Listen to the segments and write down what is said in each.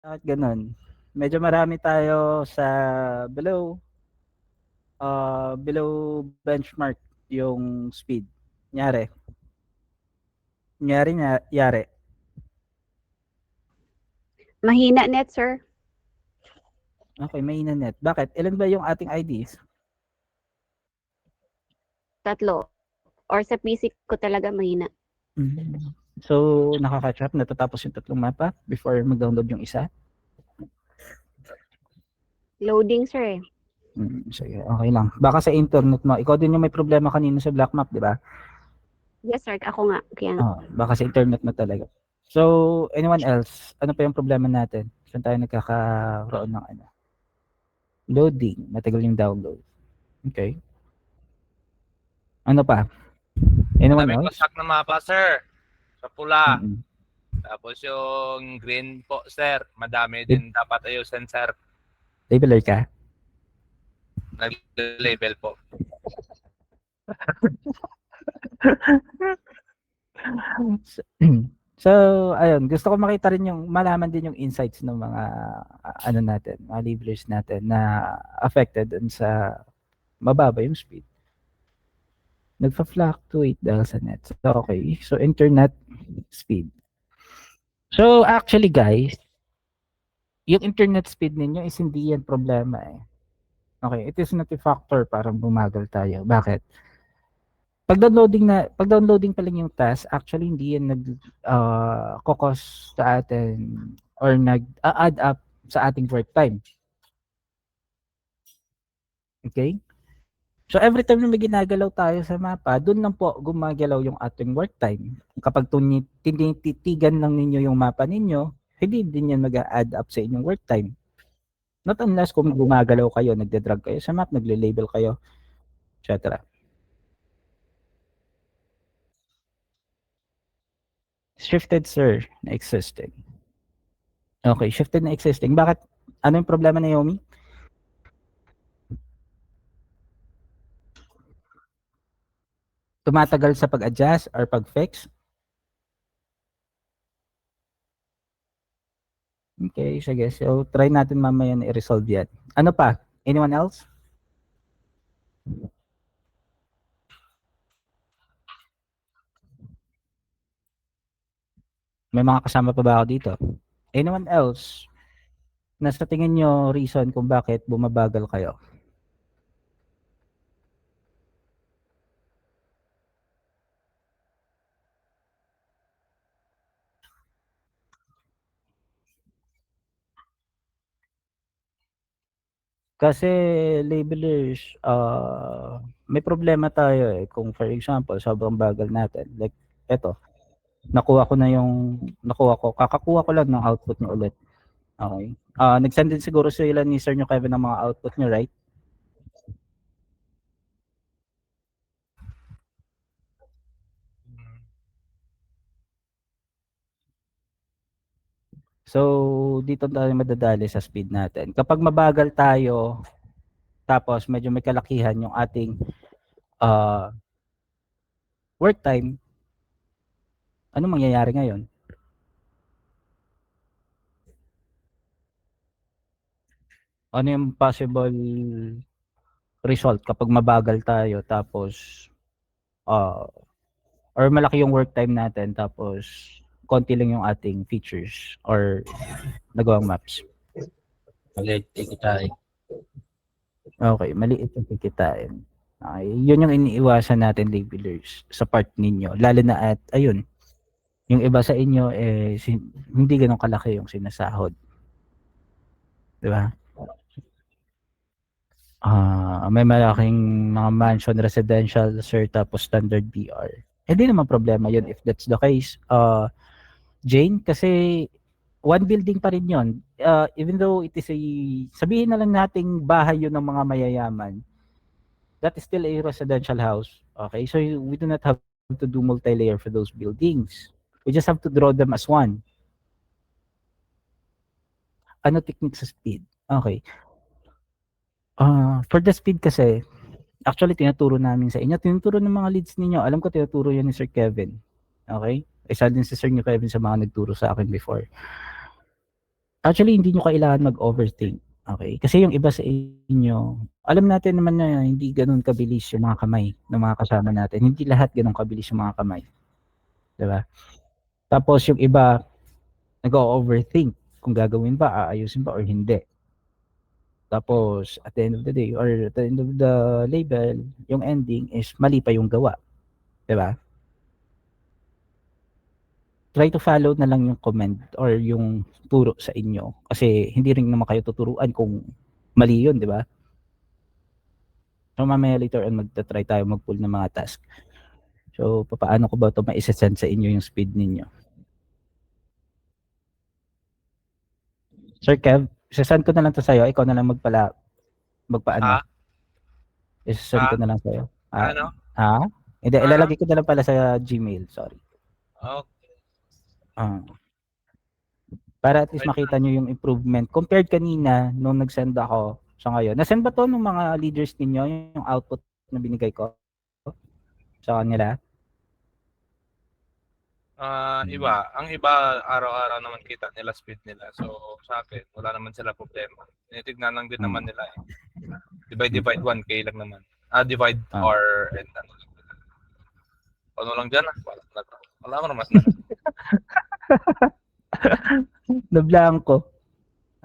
Bakit gano'n? Medyo marami tayo sa below, below benchmark yung speed. Kunyari, yari. Mahina net, sir. Okay, mahina net. Bakit? Ilan ba yung ating IDs? 3. Or sa PC ko talaga mahina. So, nakaka-catch up, natatapos yung tatlong mapa before mag-download yung isa? Loading, sir eh. Sige, okay lang. Baka sa internet mo, ikaw din yung may problema kanina sa black map, di ba? Yes, sir. Ako nga. Kaya Baka sa internet mo talaga. So, anyone else? Ano pa yung problema natin? Saan tayo nagkakaroon ng ano? Loading. Matagal yung download. Okay. Ano pa? Anyone Madaming else? pasak na mapa, sir. Sa pula. Mm-mm. Tapos yung green po, sir. Madami din dapat ayusin, sir. Labeler ka? Nag-label po. So, ayun, gusto ko makita rin yung malaman din yung insights ng mga ano natin, mga labelers natin na affected dun sa mababa yung speed. Nagfa-fluctuate dahil sa net. So, okay. So, internet speed. So, actually guys, yung internet speed ninyo is hindi yan problema eh. Okay, it is not a factor para bumagal tayo. Bakit? Pag downloading pa lang yung task, actually hindi yan kokos sa atin or nag-add up sa ating work time. Okay? So every time na may ginagalaw tayo sa mapa, doon lang po gumagalaw yung ating work time. Kapag tinititigan lang ninyo yung mapa ninyo, hindi din yan mag-add up sa inyong work time. Not unless kung gumagalaw kayo, nagde-drag kayo sa map, nagle-label kayo, etc. Shifted, sir, na existing. Okay, shifted na existing. Bakit? Ano yung problema na Naomi? Tumatagal sa pag-adjust or pag-fix? Okay, sige. So, try natin mamaya na i-resolve yan. Ano pa? Anyone else? May mga kasama pa ba ako dito? Anyone else? Na sa tingin nyo reason kung bakit bumabagal kayo? Kasi labelers, may problema tayo eh. Kung for example, sobrang bagal natin. Like, eto, kakakuha ko lang ng output nyo ulit. Okay. Nag-send din siguro sila ni Sir nyo Kevin ng mga output nyo, right? So, dito tayo madadali sa speed natin. Kapag mabagal tayo, tapos medyo may kalakihan yung ating work time, ano mangyayari ngayon? Ano yung possible result kapag mabagal tayo tapos or malaki yung work time natin tapos konti lang yung ating features or nagawang maps? Maliit kikitain. Okay, maliit yung kikitain. Okay, yun yung iniiwasan natin labelers sa part ninyo. Lalo na at, ayun, yung iba sa inyo, hindi ganun kalaki yung sinasahod. Diba? May malaking mga mansion, residential, sir, tapos standard BR. Hindi naman problema yun if that's the case. Jane, kasi one building pa rin yun. Even though it is sabihin na lang nating bahay yun ng mga mayayaman, that is still a residential house. Okay, so we do not have to do multi-layer for those buildings. We just have to draw them as one. Ano technique sa speed? Okay. For the speed kasi, actually tinuturo namin sa inyo, tinuturo ng mga leads ninyo. Alam ko tinuturo yan ni Sir Kevin. Okay? Isa din si Sir Kevin sa mga nagturo sa akin before. Actually, hindi nyo kailangan mag-overthink. Okay? Kasi yung iba sa inyo, alam natin naman na hindi ganun kabilis yung mga kamay ng mga kasama natin. Hindi lahat ganun kabilis yung mga kamay. Diba? Tapos yung iba, nag-overthink kung gagawin ba, aayusin ba or hindi. Tapos at the end of the day or at the end of the label, yung ending is mali pa yung gawa. Diba? Try to follow na lang yung comment or yung turo sa inyo. Kasi hindi rin naman kayo tuturuan kung mali yun, di ba? So mamaya later on magta-try tayo mag-pull ng mga task. So paano ko ba ito ma-send sa inyo yung speed ninyo? Sir Kev, isasend ko na lang to sa'yo. Ikaw na lang magpaano. Isasend ko na lang sa'yo. Ano? Ha? Hindi, Ano? ilalagay ko na lang pala sa Gmail. Sorry. Okay. Para at least makita nyo yung improvement. Compared kanina, nung nag-send ako sa ngayon. Nasend ba to ng mga leaders ninyo, yung output na binigay ko sa kanila? Iba. Ang iba, araw-araw naman kita nila speed nila. So, sa akin, wala naman sila problema. Tinitignan lang din naman nila eh. Divide 1K lang naman. Divide R and ano lang. Ano lang dyan ah. Wala ko naman. Na-blanco.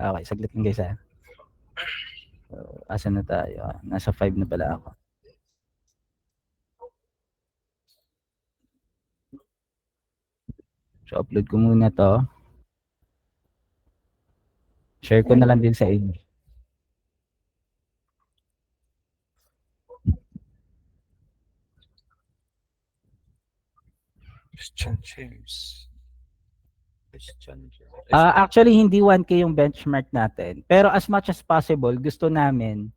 Okay, saglit lang guys ha. So, asan na tayo? Nasa 5 na pala ako. So, upload ko muna to. Share ko na lang din sa inyo. Actually, hindi 1K yung benchmark natin. Pero as much as possible, gusto namin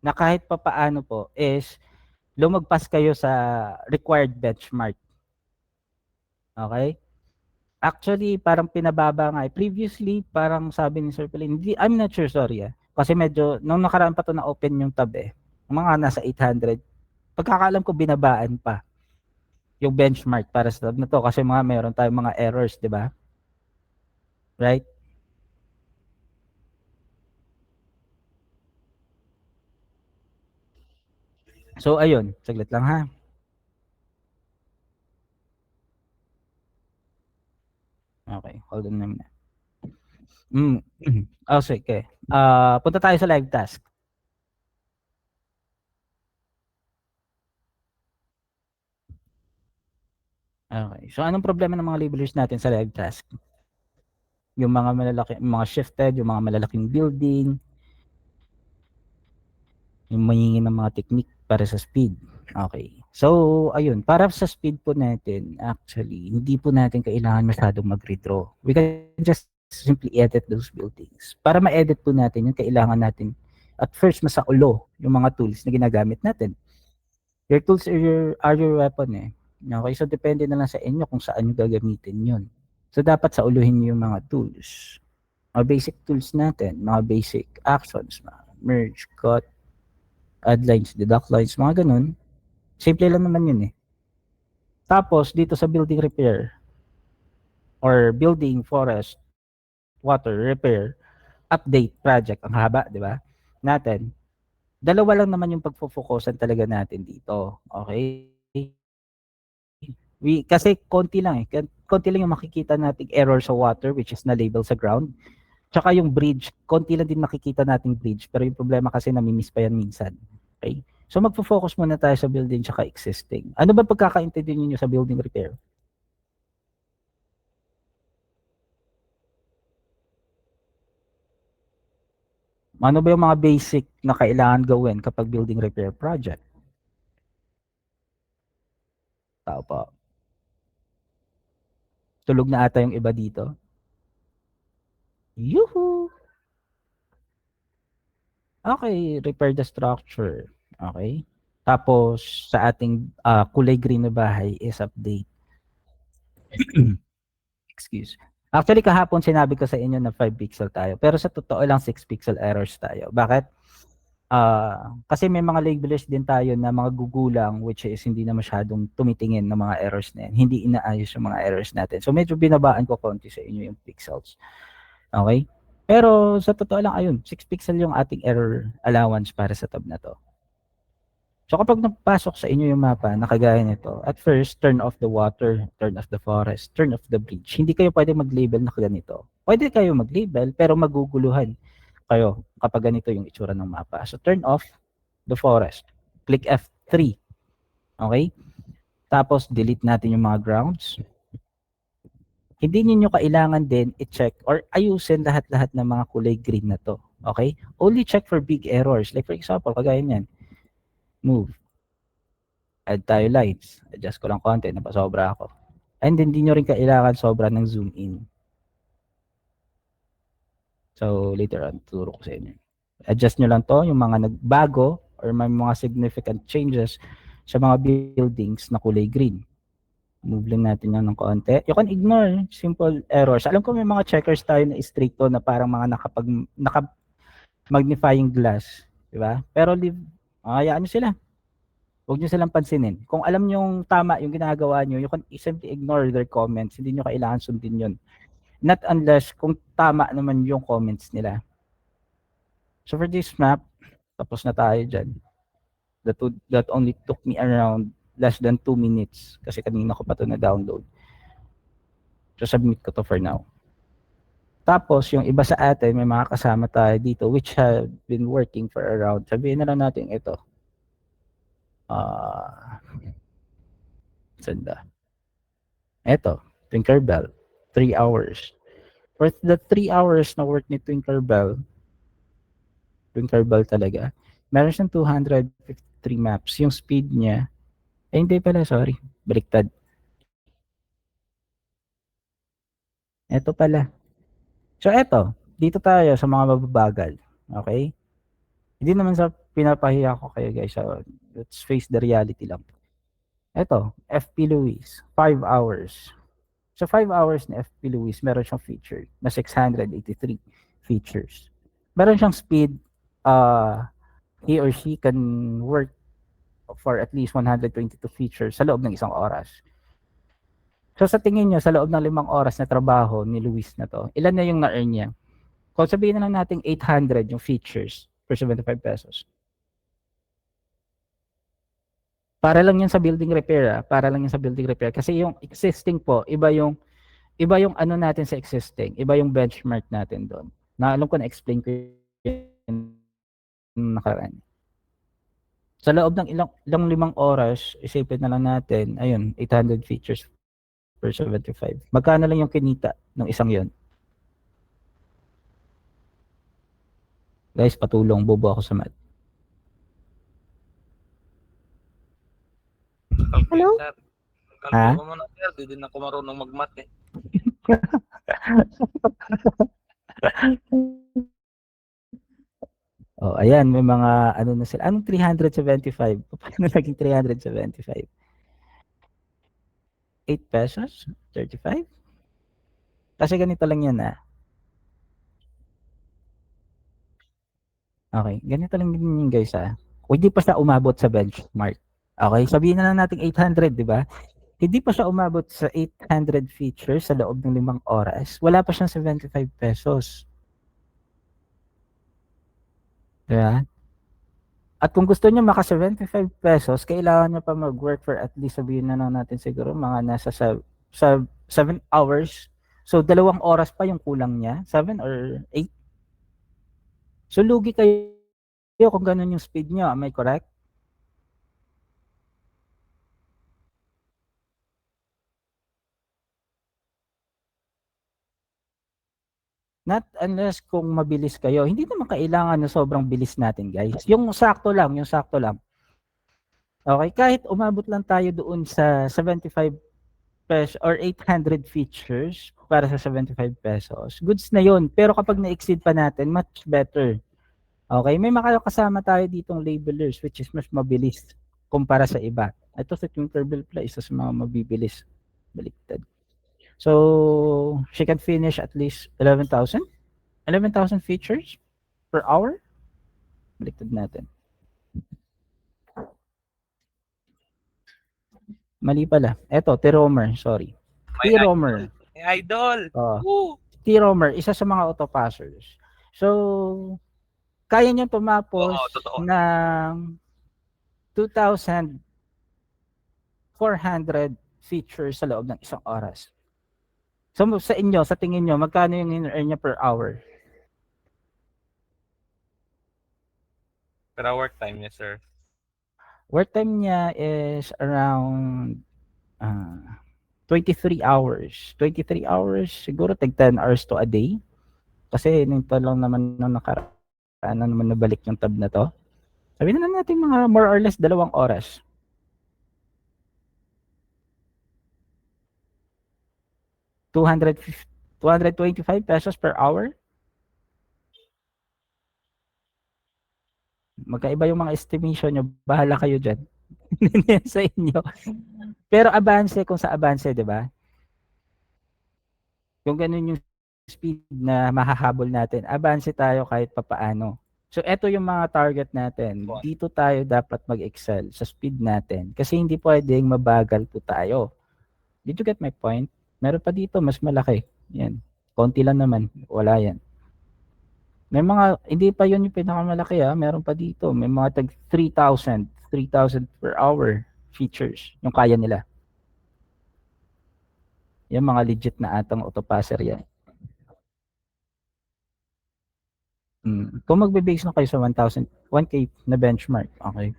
na kahit papaano po is lumagpas kayo sa required benchmark. Okay? Actually, parang pinababa nga. Previously, parang sabi ni Sir Pelin, I'm not sure, sorry. Kasi medyo, nung nakaraan pa to na open yung tab mga nasa 800. Pagkakaalam ko, binabaan pa yung benchmark para sa tab na to. Kasi meron tayong mga errors, di ba? Right? So, ayun. Saglit lang ha. Okay, hold on naman. Oh, sige. Punta tayo sa live task. Okay. So, anong problema ng mga labelers natin sa live task? Yung mga malalaki, mga shifted, yung mga malalaking building, yung mahingi ng mga technique para sa speed. Okay. So, ayun. Para sa speed po natin, actually, hindi po natin kailangan masyadong mag-redraw. We can just simply edit those buildings. Para ma-edit po natin, yung kailangan natin at first masaulo yung mga tools na ginagamit natin. Your tools are your weapon Okay, so depende na lang sa inyo kung saan nyo gagamitin yun. So, dapat sauluhin nyo yung mga tools. Mga basic tools natin, mga basic actions, mga merge, cut, add lines, deduct lines, mga ganun. Simple lang naman yun Tapos, dito sa building repair or building, forest, water, repair, update, project, ang haba, di ba? Natin. Dalawa lang naman yung pagpo-focusan talaga natin dito. Okay? Kasi konti lang konti lang yung makikita nating error sa water which is na-label sa ground. Tsaka yung bridge, konti lang din makikita nating bridge pero yung problema kasi nami-miss pa yan minsan. Okay? So magfo-focus muna tayo sa building tsaka existing. Ano ba pagkakaintindi niyo sa building repair? Ano ba yung mga basic na kailangan gawin kapag building repair project? Tao po. Tulog na ata yung iba dito. Yuhu! Okay, repair the structure. Okay. Tapos, sa ating kulay green na bahay is update. Excuse. Actually, kahapon sinabi ko sa inyo na 5 pixel tayo. Pero sa totoo lang, 6 pixel errors tayo. Bakit? Kasi may mga labelers din tayo na mga gugulang which is hindi na masyadong tumitingin ng mga errors na yan. Hindi inaayos yung mga errors natin. So, medyo binabaan ko konti sa inyo yung pixels. Okay? Pero sa totoo lang, ayun, 6 pixel yung ating error allowance para sa tab na to. So kapag napasok sa inyo yung mapa na kagaya nito, at first, turn off the water, turn off the forest, turn off the bridge. Hindi kayo pwede mag-label na ganito. Pwede kayo mag-label, pero maguguluhan kayo kapag ganito yung itsura ng mapa. So turn off the forest. Click F3. Okay? Tapos delete natin yung mga grounds. Hindi niyo kailangan din i-check or ayusin lahat-lahat ng mga kulay green na to. Okay? Only check for big errors. Like for example, kagaya niyan. Move. Add tayo lights. Adjust ko lang konti, napasobra ako. And hindi nyo rin kailangan sobra ng zoom in. So, later on, turo ko sa inyo. Adjust nyo lang to, yung mga nagbago or may mga significant changes sa mga buildings na kulay green. Move lang natin yan ng konti. You can ignore simple errors. Alam ko may mga checkers tayo na stricto na parang mga naka-magnifying glass. Diba? Pero hayaan nyo sila. Huwag nyo silang pansinin. Kung alam nyo yung tama yung ginagawa nyo, you can simply ignore their comments. Hindi nyo kailangan sundin yun. Not unless kung tama naman yung comments nila. So for this map, tapos na tayo dyan. That only took me around less than 2 minutes kasi kanina ko pa ito na-download. So submit ko to for now. Tapos yung iba sa atin, may mga kasama tayo dito which have been working for around, sabihin na lang natin ito. Sanda. Eto, Tinkerbell, 3 hours. For the 3 hours na work ni Tinkerbell talaga, meron siyang 253 maps. Yung speed niya, hindi pala, sorry, baliktad. Eto pala. So eto, dito tayo sa mga mababagal. Okay? Hindi naman sa pinapahiya ko kayo guys. So, let's face the reality lang. Eto, FP Luis, 5 hours. So 5 hours na FP Luis, meron siyang feature na 683 features. Meron siyang speed, he or she can work for at least 122 features sa loob ng isang oras. So sa tingin nyo, sa loob ng 5 oras na trabaho ni Luis na to, ilan na yung na-earn niya? Kung sabihin na lang natin 800 yung features for 75 pesos. Para lang yan sa building repair, para lang yan sa building repair. Kasi yung existing po, iba yung ano natin sa existing, iba yung benchmark natin doon. Na alam ko na-explain ko yung nakaraan. Sa loob ng ilang 5 oras, isipin na lang natin, ayun, 800 features per 75. Magkano lang yung kinita ng isang yon? Guys, patulong, bobo ako sa math. Hello? Ha? Kalkulo mo na sir, di din ako marunong mag-math eh. Oh, ayan, may mga ano na sila. Anong 375? Paano naging 375? 8 pesos? 35? Kasi ganito lang yan Okay, ganito lang din yun guys Hindi pa siya umabot sa benchmark. Okay, sabihin na lang natin 800, di ba? Hindi pa siya umabot sa 800 features sa loob ng 5 oras. Wala pa siyang 75 pesos. Diba? At kung gusto niyo maka 75 pesos, kailangan niyo pa mag-work for at least sabihin na lang natin siguro mga nasa sa 7 hours. So 2 oras pa yung kulang niya, 7 or 8. So lugi kayo kung ganun yung speed niyo, am I correct? Not unless kung mabilis kayo. Hindi naman kailangan na sobrang bilis natin, guys. Yung sakto lang. Okay, kahit umabot lang tayo doon sa 75 pesos or 800 features para sa 75 pesos, goods na yun. Pero kapag na-exceed pa natin, much better. Okay, may makakasama tayo ditong labelers which is mas mabilis kumpara sa iba. Ito sa Tinkerbell pala, isa sa mga mabibilis. Baliktad. So, she can finish at least 11,000 features per hour. Baliktad natin. Mali pala. Eto, T-Romer, sorry. May T-Romer. idol! Oh. Woo! T-Roamer, isa sa mga autopassers. So, kaya niyang tumapos Oo, totoo. ng 2,400 features sa loob ng isang oras. So, sa inyo, sa tingin nyo, magkano yung in-earn niya per hour? Pero work time niya, sir. Work time niya is around 23 hours. 23 hours, siguro tag 10 hours to a day. Kasi nito lang naman nung nakaraan na naman nabalik yung tab na to. Sabihin na natin mga more or less 2 oras. 225 pesos per hour. Magkaiba yung mga estimation nyo. Bahala kayo dyan. Hindi yan sa inyo. Pero Avance, kung sa Avance, di ba? Kung ganun yung speed na mahahabol natin, Avance tayo kahit papaano. So, eto yung mga target natin. Dito tayo dapat mag-excel sa speed natin. Kasi hindi pwedeng mabagal po tayo. Did you get my point? Meron pa dito, mas malaki. Yan. Konti lang naman. Wala yan. May mga, hindi pa yun yung pinakamalaki ha. Meron pa dito. May mga tag 3,000 per hour features. Yung kaya nila. Yung mga legit na atang autopasser yan. Kung magbe-base na kayo sa 1K na benchmark, okay?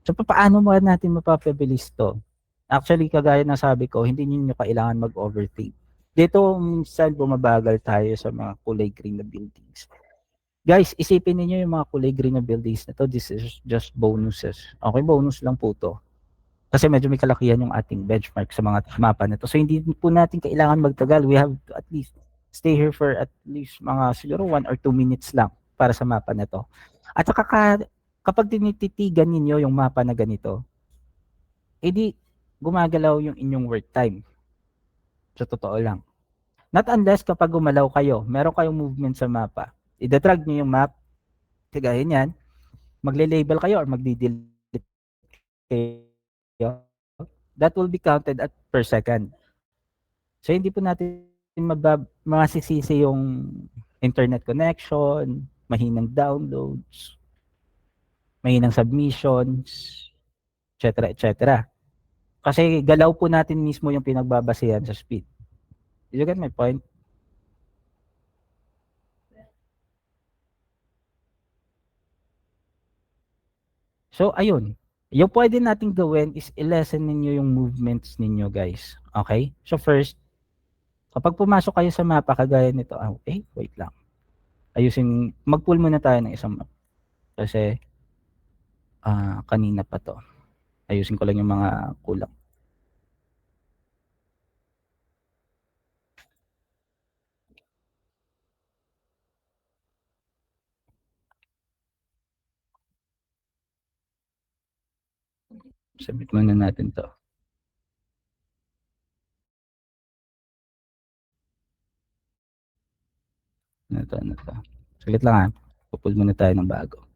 So, paano mo natin mapapabilis to? Actually, kagaya ng sabi ko, hindi niyo kailangan mag-overthink. Dito, minsan bumabagal tayo sa mga kulay green na buildings. Guys, isipin niyo yung mga kulay green na buildings na to, this is just bonuses. Okay, bonus lang po to. Kasi medyo may kalakihan yung ating benchmark sa mga mapa na to. So, hindi po natin kailangan magtagal. We have to at least stay here for at least mga siguro 1 or 2 minutes lang para sa mapa na to. At saka kapag tinititigan ninyo yung mapa na ganito, edi gumagalaw yung inyong work time. Sa totoo lang. Not unless kapag gumalaw kayo, meron kayong movement sa mapa. Ida-drag nyo yung map, kagaya niyan, magle-label kayo or magdi-delete kayo. That will be counted at per second. So hindi po natin masisisi yung internet connection, mahinang downloads, mahinang submissions, etc. etc. Kasi galaw po natin mismo yung pinagbabasehan sa speed. Did you get my point? So ayun, yung pwede nating gawin is i-lessen ninyo yung movements ninyo guys. Okay? So first, kapag pumasok kayo sa mapa kagaya nito, okay, wait lang. Mag-pull muna tayo ng isang map. Kasi kanina pa to. Ayusin ko lang yung mga kulang. Submit muna natin to. Ano to. Saglit lang ha. Pupull muna tayo ng bago.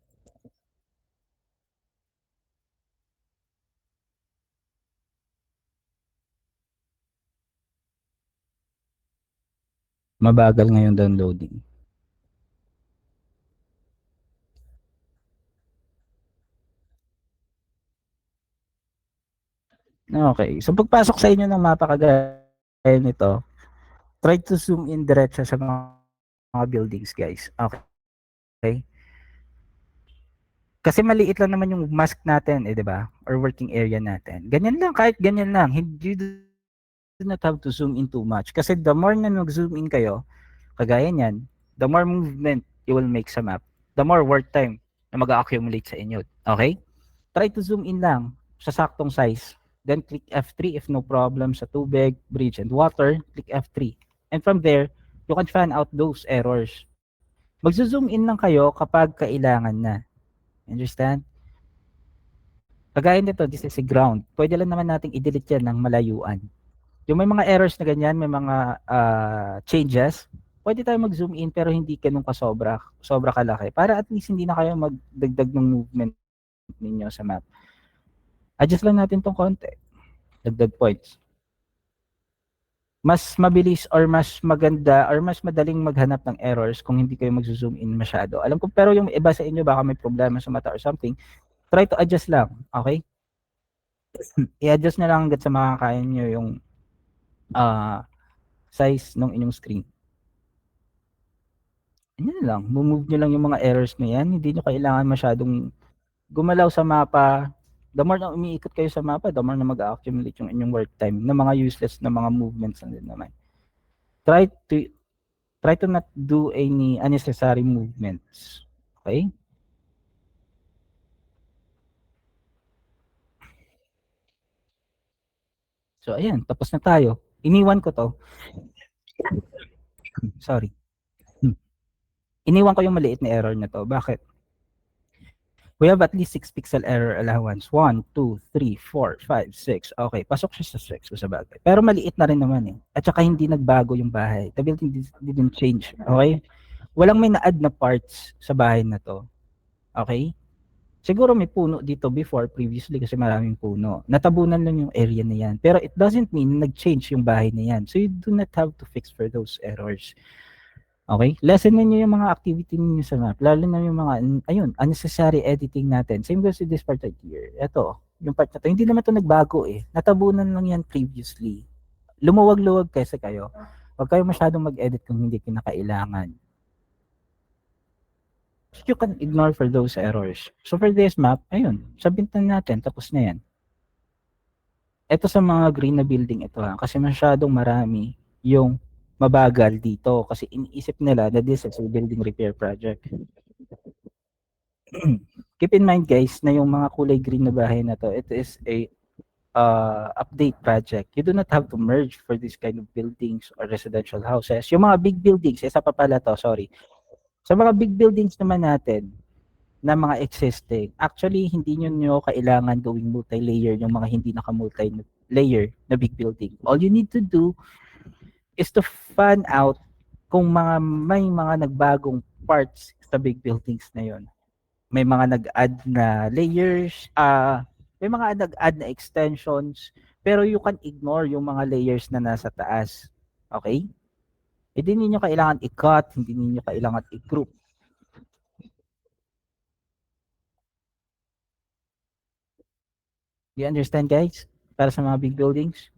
Mabagal ngayon downloading. Okay. So pagpasok sa inyo ng mapa kagaya nito, try to zoom in diretso sa mga buildings guys. Okay. Kasi maliit lang naman yung mask natin, di ba? Or working area natin. Ganyan lang, kahit ganyan lang. You do not have to zoom in too much. Kasi the more na mag-zoom in kayo, kagaya niyan, the more movement you will make sa map, the more work time na mag-accumulate sa inyo. Okay? Try to zoom in lang sa saktong size. Then click F3 if no problem sa tubig, bridge, and water. Click F3. And from there, you can fan out those errors. Mag-zoom in lang kayo kapag kailangan na. Understand? Kagaya nito, this is a ground. Pwede lang naman nating i-delete yan ng malayuan. Yung may mga errors na ganyan, may mga changes, pwede tayo mag-zoom in pero hindi ganun sobra kalaki. Para at least hindi na kayo magdagdag ng movement ninyo sa map. Adjust lang natin tong konti. Dagdag points. mas mabilis or mas maganda or mas madaling maghanap ng errors kung hindi kayo magzo-zoom in masyado. Alam ko, pero yung iba sa inyo baka may problema sa mata or something, try to adjust lang, okay? I-adjust na lang hanggat sa makakain nyo yung size ng inyong screen. Yan lang, move nyo lang yung mga errors na yan. Hindi nyo kailangan masyadong gumalaw sa mapa. The more na umiikot kayo sa mapa, the more na mag-accumulate yung inyong work time na mga useless na mga movements na din naman. Try to not do any unnecessary movements. Okay? So ayan, tapos na tayo. Iniwan ko to. Sorry. Iniwan ko yung maliit na error na to. Bakit? We have at least 6 pixel error allowance. 1, 2, 3, 4, 5, 6. Okay, pasok siya sa 6 sa bagay. Pero maliit na rin naman eh. At saka hindi nagbago yung bahay. The building didn't change. Okay? Walang may na-add na parts sa bahay na to. Okay? Siguro may puno dito before, previously, kasi maraming puno. Natabunan lang yung area na yan. Pero it doesn't mean nag-change yung bahay na yan. So you do not have to fix for those errors. Okay? Lessenin nyo yung mga activity ninyo sa map. Lalo na yung mga, ayun, unnecessary editing natin. Same goes with this part right here. Ito, yung part na to, hindi naman to nagbago eh. Natabunan lang yan previously. Lumuwag-luwag kasi kayo. Huwag kayo masyadong mag-edit kung hindi kinakailangan. You can ignore for those errors. So for this map, ayun, submit na natin, tapos na yan. Ito sa mga green na building ito ha, kasi masyadong marami yung mabagal dito kasi iniisip nila na this is a building repair project. Keep in mind guys na yung mga kulay green na bahay na to, it is a update project. You do not have to merge for this kind of buildings or residential houses. Yung mga big buildings, isa pa pala to, sorry. Sa mga big buildings naman natin, na mga existing, actually hindi nyo kailangan gawing multi-layer yung mga hindi naka-multi-layer na big building. All you need to do is to find out kung may mga nagbagong parts sa big buildings na yon. May mga nag-add na layers, may mga nag-add na extensions, pero you can ignore yung mga layers na nasa taas. Okay? Hindi niyo kailangan i-cut, hindi niyo kailangan i-group. You understand guys? Para sa mga big buildings?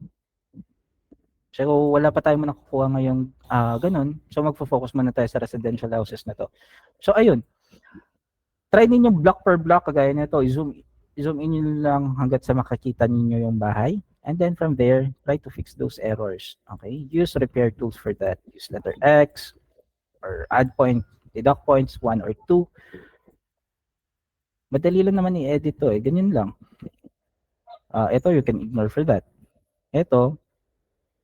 So wala pa tayong nakukuha ngayong ganun. So magfo-focus muna tayo sa residential houses na to. So ayun. Try ninyo block per block kagaya nito. I-zoom in nyo lang hanggat sa makakita ninyo yung bahay. And then from there, try to fix those errors. Okay? Use repair tools for that. Use letter X or add point, deduct points 1 or 2. Madali lang naman i-edit to eh. Ganyan lang. Ito you can ignore for that. Ito,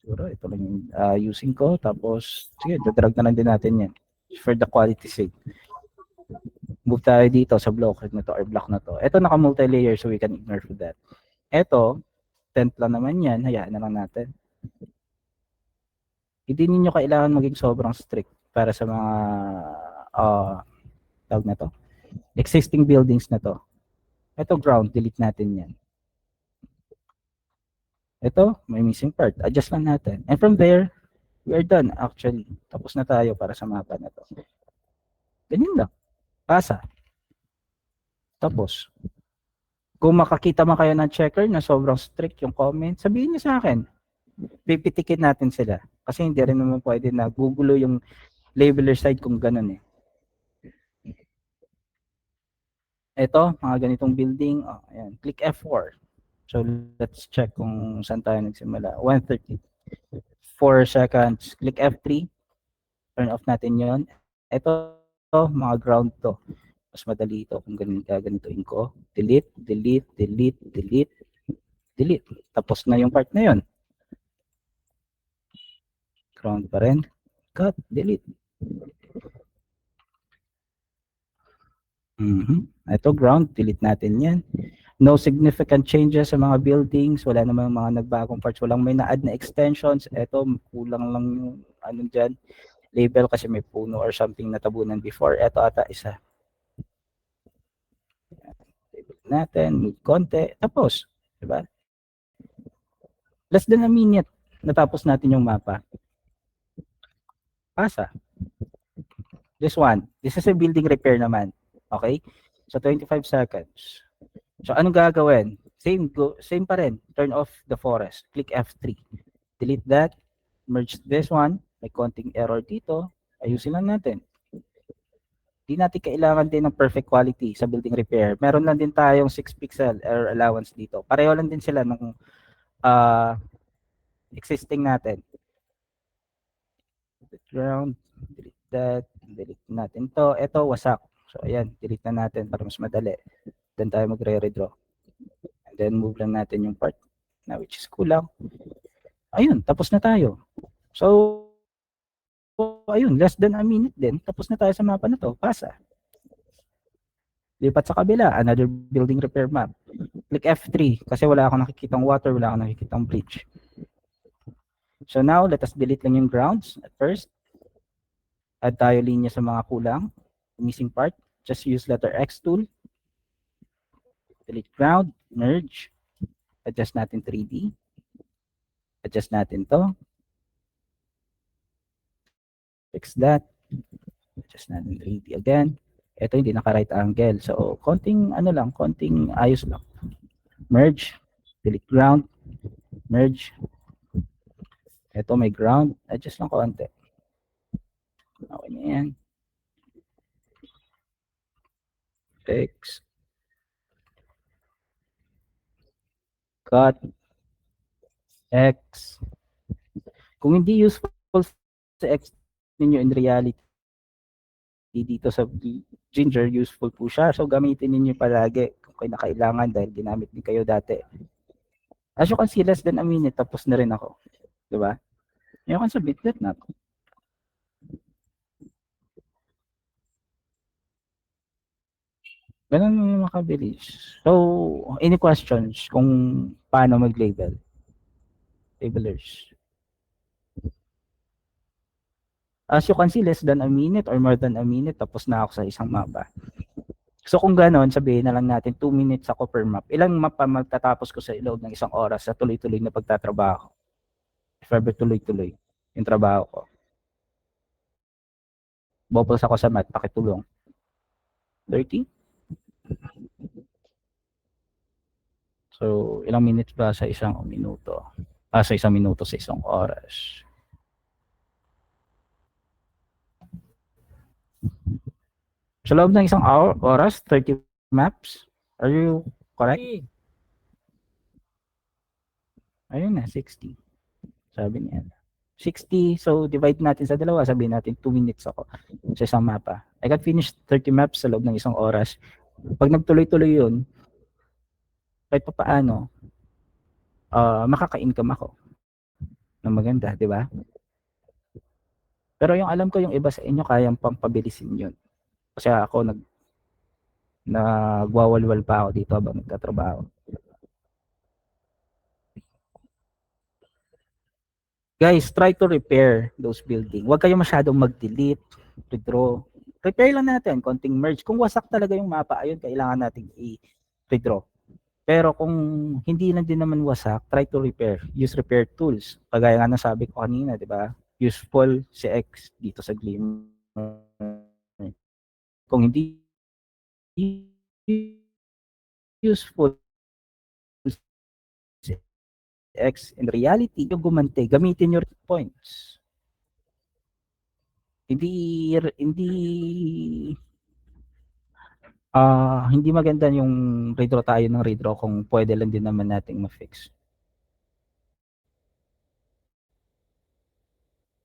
siguro ito lang yung using ko. Tapos, sige, dadrag na lang din natin yan. For the quality sake. Move tayo dito sa block na to or block na to. Ito naka multi-layer so we can ignore for that. Ito, tent lang naman yan. Hayaan na lang natin. Hindi ninyo kailangan maging sobrang strict para sa mga tawag na to. Existing buildings na to. Ito ground, delete natin yan. Ito, may missing part. Adjust lang natin. And from there, we are done actually. Tapos na tayo para sa mapa na to. Ganyan lang. Pasa. Tapos, kung makakita man kayo ng checker na sobrang strict yung comment, sabihin niyo sa akin. Pipitikin natin sila. Kasi hindi rin naman pwede na gugulo yung labeler side kung ganun eh. Ito, mga ganitong building. Oh, ayan. Click F4. So, let's check kung saan tayo nagsimula. 1:30. 4 seconds. Click F3. Turn off natin yon. Ito, mga ground to. Mas madali ito kung gaganituin ko. Delete, delete, delete, delete, delete. Tapos na yung part na yon. Ground pa rin. Cut, delete. Ito ground, delete natin yan. No significant changes sa mga buildings. Wala namang mga nagbagong parts. Walang may na-add na extensions. Ito, kulang lang yung ano dyan. Label kasi may puno or something natabunan before. Ito ata isa. Label natin, move konti. Tapos, diba? Less than a minute. natapos natin yung mapa. Pasa. This one. This is a building repair naman. Okay? So 25 seconds. So anong gagawin? Same pa rin. Turn off the forest. Click F3. Delete that. Merge this one. May konting error dito. Ayusin lang natin. Di natin kailangan din ng perfect quality sa building repair. Meron lang din tayong 6 pixel error allowance dito. Pareho lang din sila nung existing natin. Ground, delete that, delete natin to. Ito, wasak. So, ayan, delete na natin para mas madali. Then tayo magre-redraw. And then, move lang natin yung part na which is kulang. Ayun, tapos na tayo. So, ayun, less than a minute din. Tapos na tayo sa mapa na to. Pasa. Lipat sa kabila, another building repair map. Click F3 kasi wala akong nakikitang water, wala akong nakikitang bridge. So now, let us delete lang yung grounds at first. Add tayo linya sa mga kulang. Missing part. Just use letter X tool. Delete ground. Merge. Adjust natin 3D. Adjust natin to. Fix that. Adjust natin 3D again. Ito hindi naka-right angle. So, konting ayos lang. Merge. Delete ground. Merge. Ito may ground. Adjust lang konti. Okay na yan. Fix. Cut. X. Kung hindi useful sa X ninyo in reality, dito sa Ginger, useful po siya. So, gamitin ninyo palagi kung kayo nakailangan dahil ginamit din kayo dati. As you can see, less than a minute, tapos na rin ako. Diba? You can submit that na. Ganun makabilis. So, any questions kung paano mag-label? Labelers. As you can see, less than a minute or more than a minute, tapos na ako sa isang mapa. So kung gano'n, sabihin na lang natin 2 minutes ako per map. Ilang map pa magtatapos ko sa loob ng isang oras sa tuloy-tuloy na pagtatrabaho? If ever tuloy-tuloy yung trabaho ko. Bopos ako sa math, pakitulong. 30? So, ilang minutes ba sa isang minuto? Sa isang minuto sa isang oras. Sa loob ng isang oras, 30 maps? Are you correct? Ayun na, 60. Sabi niya. 60, so divide natin sa dalawa, sabihin natin 2 minutes ako sa isang mapa. I can finish 30 maps sa loob ng isang oras. Pag nagtuloy-tuloy yun, kahit pa paano, makaka-income ako ng maganda, di ba? Pero yung alam ko yung iba sa inyo, kayang pampabilisin yun. Kasi ako nagwawalwal pa ako dito habang nagtatrabaho. Guys, try to repair those building. Huwag kayo masyadong mag-delete, redraw. Repair lang natin, konting merge. Kung wasak talaga yung mapa, ayun, kailangan natin i-redraw. Pero kung hindi lang din naman wasak, try to repair. Use repair tools. Kagaya nga nasabi ko kanina, di ba? Useful si X dito sa Glimmer. Kung hindi useful si X in reality, yung gumante, gamitin your points. Hindi maganda yung redraw tayo ng redraw kung pwede lang din naman nating ma-fix.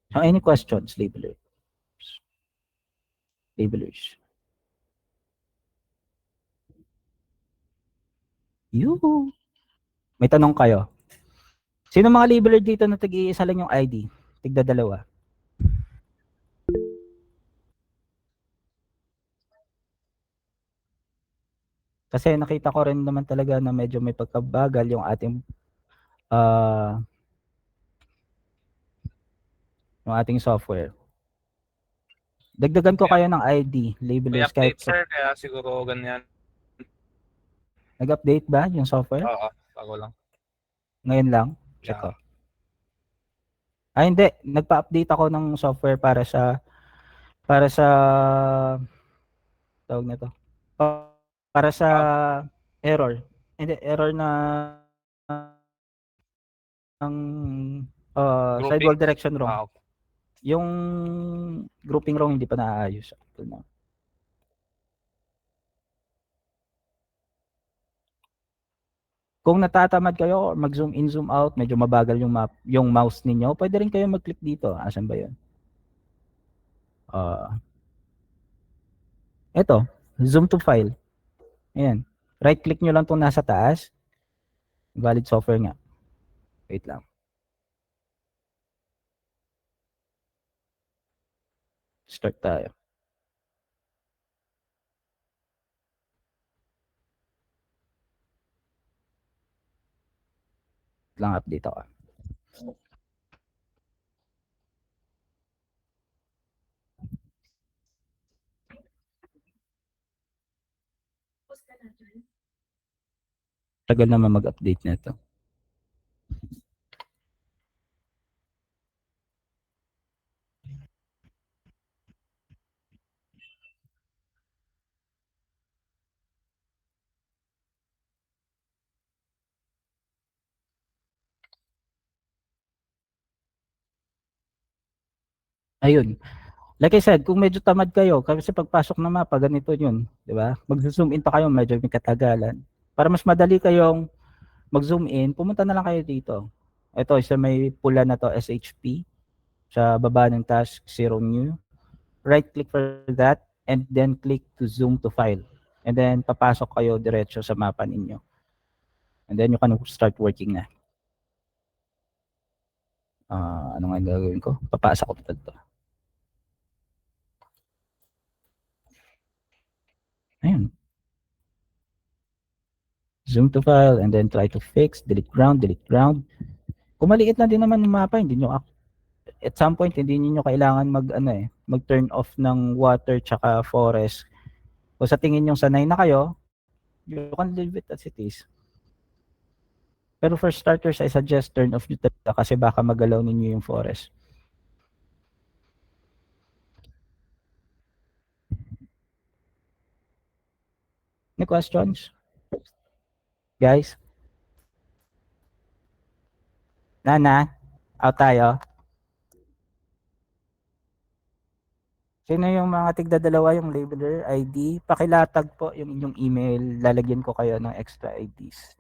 So, any questions, labelers? Labelers. Yoo. May tanong kayo. Sino mga labeler dito na tig-iisa lang yung ID? Tigda dalawa. Kasi nakita ko rin naman talaga na medyo may pagkabagal yung ating software. Dagdagan ko kayo ng ID, labelers kahit update sir, kaya siguro ganyan. Nag-update ba yung software? Oo, bago lang. Ngayon lang? Check Yeah. ko. Hindi, nagpa-update ako ng software para sa tawag nito. Para sa error. Hindi error ng sidewall Grouping? direction wrong. Okay. Yung grouping wrong hindi pa naayos. Kung natatamad kayo or mag-zoom in, zoom out, medyo mabagal yung mouse ninyo, pwede rin kayo mag-click dito. Asan ba 'yun? Ito, zoom to file. Ayan. Right click nyo lang itong nasa taas. Valid software nga. Wait lang. Start tayo. Lang update ako. Tagal naman mag-update nito. Ayun. Like I said, kung medyo tamad kayo, kasi pagpasok ng mapa, ganito yun. Di ba? Mag-zoom in pa kayo, medyo may katagalan. Para mas madali kayong mag-zoom in, pumunta na lang kayo dito. Ito, isa may pula na to, SHP. Sa baba ng task, zero new. Right click for that, and then click to zoom to file. And then, papasok kayo diretso sa mapa ninyo. And then, you can start working na. Ano nga gagawin ko? Papasa ko ito. Ayun. Zoom to file and then try to fix, delete ground. Kung maliit na din naman yung mapa, hindi nyo, at some point, hindi niyo kailangan mag-turn off ng water tsaka forest. Kung sa tingin nyo sanay na kayo, you can leave it as it is. Pero for starters, I suggest turn off nyo talaga kasi baka magalaw ninyo yung forest. Any questions? Guys? Nana? Out tayo? Sino yung mga tigdadalawa yung labeler ID? Pakilatag po yung inyong email. Lalagyan ko kayo ng extra IDs.